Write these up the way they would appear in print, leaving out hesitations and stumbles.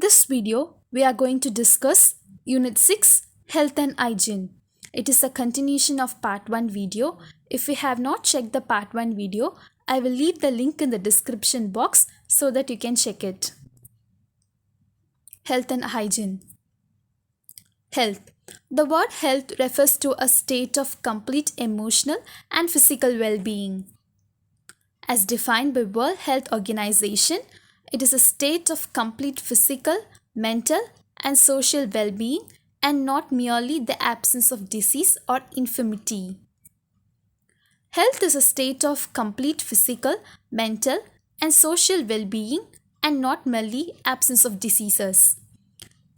this video, we are going to discuss Unit 6 Health and Hygiene. It is a continuation of Part 1 video. If you have not checked the Part 1 video, I will leave the link in the description box so that you can check it. Health and Hygiene. Health. The word health refers to a state of complete emotional and physical well-being. As defined by World Health Organization, it is a state of complete physical, mental, and social well-being and not merely the absence of disease or infirmity. Health is a state of complete physical, mental, and social well-being and not merely absence of diseases.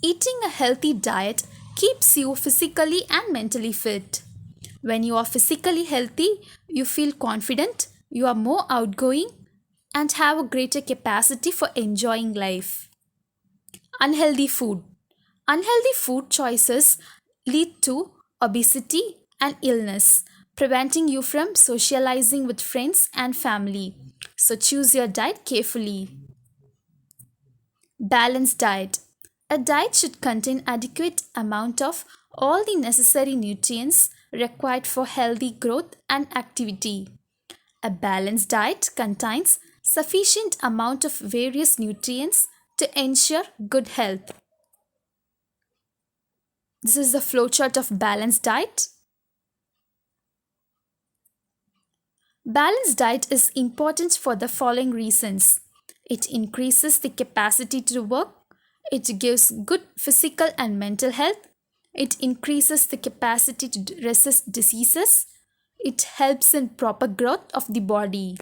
Eating a healthy diet keeps you physically and mentally fit. When you are physically healthy, you feel confident, you are more outgoing, and have a greater capacity for enjoying life. Unhealthy food. Unhealthy food choices lead to obesity and illness, preventing you from socializing with friends and family. So choose your diet carefully. Balanced diet. A diet should contain adequate amount of all the necessary nutrients required for healthy growth and activity. A balanced diet contains sufficient amount of various nutrients to ensure good health. This is the flowchart of balanced diet. Balanced diet is important for the following reasons. It increases the capacity to work. It gives good physical and mental health. It increases the capacity to resist diseases. It helps in proper growth of the body.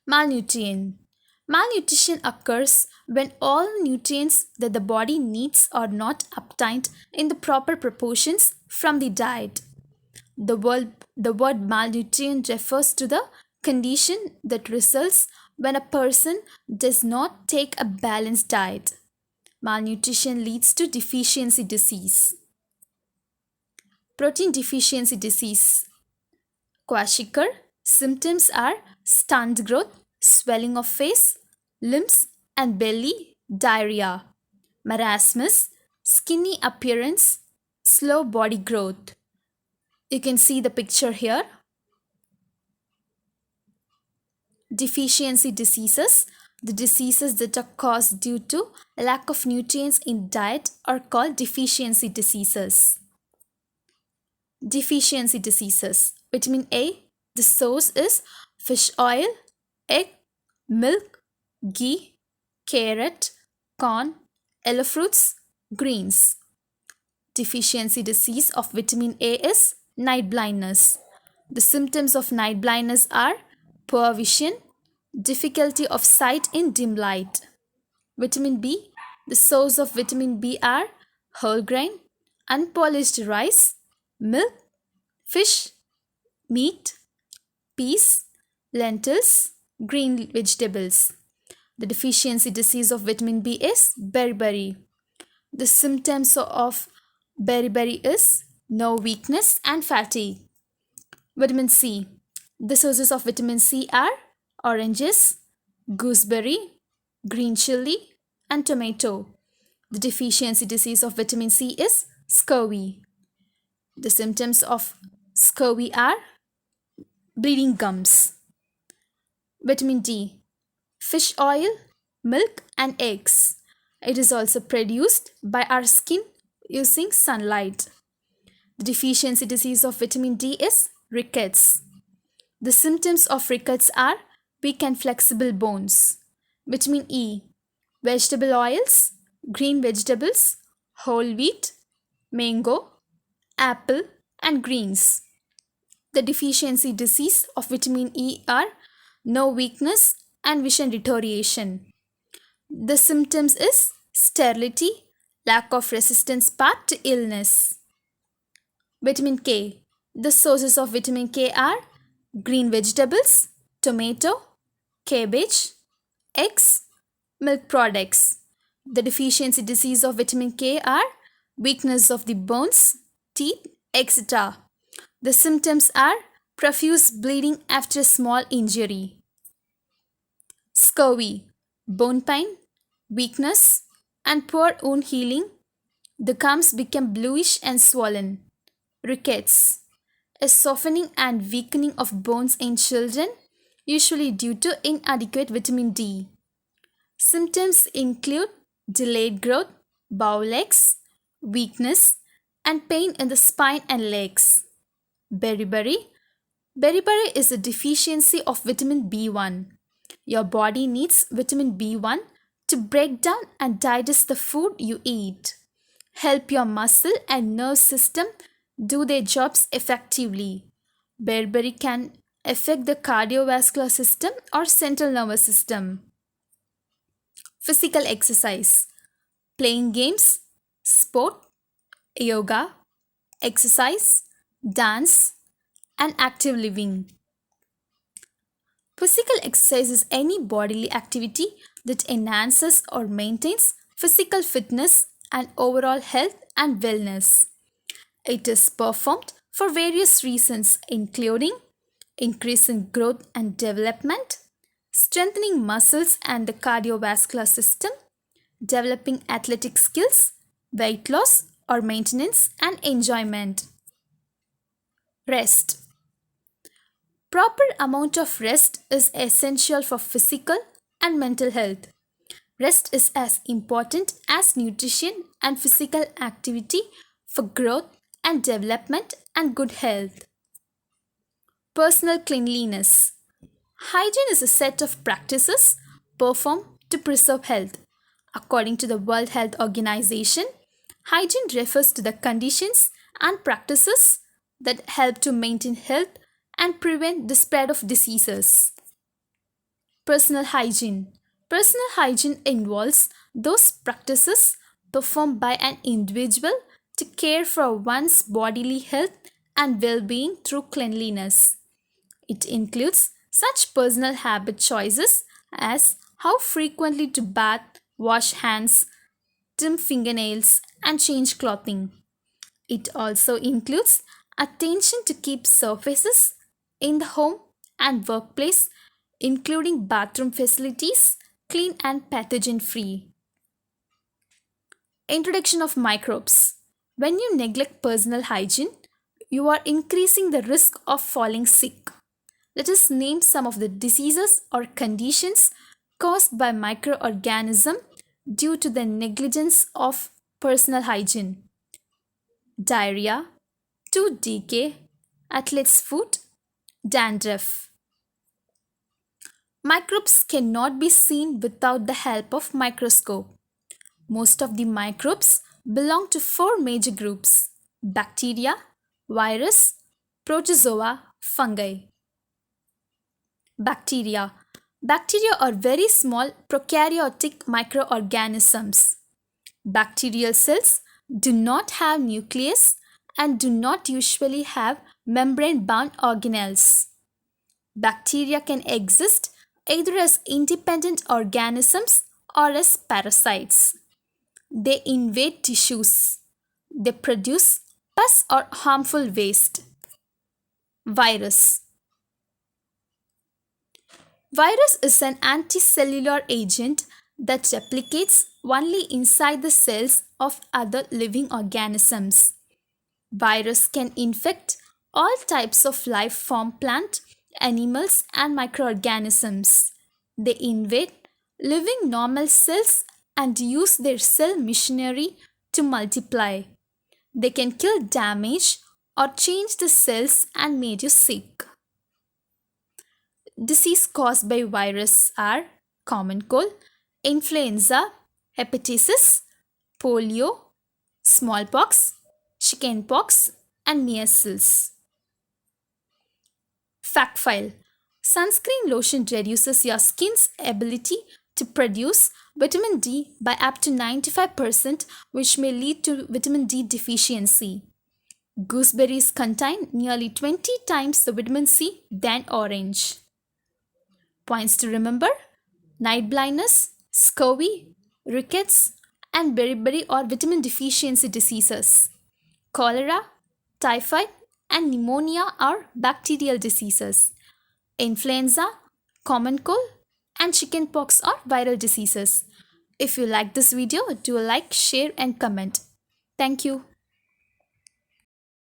Malnutrition. Malnutrition occurs when all nutrients that the body needs are not obtained in the proper proportions from the diet. The word malnutrition refers to the condition that results when a person does not take a balanced diet. Malnutrition leads to deficiency disease. Protein deficiency disease. Kwashiorkor. Symptoms are stunned growth, swelling of face, limbs and belly, diarrhea. Marasmus. Skinny appearance, slow body growth. You can see the picture here. Deficiency diseases. The diseases that are caused due to lack of nutrients in diet are called deficiency diseases. Deficiency diseases. Vitamin A. The source is fish oil, egg, milk, ghee, carrot, corn, yellow fruits, greens. Deficiency disease of vitamin A is night blindness. The symptoms of night blindness are poor vision, difficulty of sight in dim light. Vitamin B. The source of vitamin B are whole grain, unpolished rice, milk, fish, meat, peas, lentils, green vegetables. The deficiency disease of vitamin B is beriberi. The symptoms of beriberi is nerve weakness and fatigue. Vitamin C. The sources of vitamin C are oranges, gooseberry, green chili, and tomato. The deficiency disease of vitamin C is scurvy. The symptoms of scurvy are bleeding gums. Vitamin D. Fish oil, milk, and eggs. It is also produced by our skin using sunlight. The deficiency disease of vitamin D is rickets. The symptoms of rickets are weak and flexible bones. Vitamin E. Vegetable oils, green vegetables, whole wheat, mango, apple, and greens. The deficiency disease of vitamin E are nerve weakness and vision deterioration. The symptoms is sterility, lack of resistance path to illness. Vitamin K. The sources of vitamin K are green vegetables, tomato, cabbage, eggs, milk products. The deficiency disease of vitamin K are weakness of the bones, teeth, etc. The symptoms are profuse bleeding after a small injury. Scurvy, bone pain, weakness, and poor wound healing. The gums become bluish and swollen. Rickets, a softening and weakening of bones in children, usually due to inadequate vitamin D. Symptoms include delayed growth, bowel aches, weakness, and pain in the spine and legs. Beriberi. Beriberi is a deficiency of vitamin B1. Your body needs vitamin B1 to break down and digest the food you eat, help your muscle and nerve system do their jobs effectively. Beriberi can affect the cardiovascular system or central nervous system. Physical exercise, playing games, sport, yoga, exercise, dance, and active living. Physical exercise is any bodily activity that enhances or maintains physical fitness and overall health and wellness. It is performed for various reasons, including increasing growth and development, strengthening muscles and the cardiovascular system, developing athletic skills, weight loss or maintenance, and enjoyment. Rest. Proper amount of rest is essential for physical and mental health. Rest is as important as nutrition and physical activity for growth and development and good health. Personal cleanliness. Hygiene is a set of practices performed to preserve health. According to the World Health Organization, hygiene refers to the conditions and practices that help to maintain health and prevent the spread of diseases. Personal hygiene. Personal hygiene involves those practices performed by an individual to care for one's bodily health and well being through cleanliness. It includes such personal habit choices as how frequently to bath, wash hands, trim fingernails, and change clothing. It also includes attention to keep surfaces in the home and workplace, including bathroom facilities, clean and pathogen free. Introduction of microbes. When you neglect personal hygiene, you are increasing the risk of falling sick. Let us name some of the diseases or conditions caused by microorganisms due to the negligence of personal hygiene. Diarrhea, tooth decay, athlete's foot, dandruff. Microbes cannot be seen without the help of microscope. Most of the microbes belong to four major groups: bacteria, virus, protozoa, fungi. Bacteria. Bacteria are very small prokaryotic microorganisms. Bacterial cells do not have nucleus and do not usually have membrane-bound organelles. Bacteria can exist either as independent organisms or as parasites. They invade tissues. They produce pus or harmful waste. Virus. Virus is an anticellular agent that replicates only inside the cells of other living organisms. Virus can infect all types of life form plant, animals and microorganisms. They invade living normal cells and use their cell machinery to multiply. They can kill, damage or change the cells and make you sick. Disease caused by virus are common cold, influenza, hepatitis, polio, smallpox, chickenpox, and measles. Fact file. Sunscreen lotion reduces your skin's ability to produce vitamin D by up to 95%, which may lead to vitamin D deficiency. Gooseberries contain nearly 20 times the vitamin C than orange. Points to remember: night blindness, scurvy, rickets, and beriberi or vitamin deficiency diseases. Cholera, typhoid, and pneumonia are bacterial diseases. Influenza, common cold, and chickenpox are viral diseases. If you like this video, do like, share and comment. Thank you.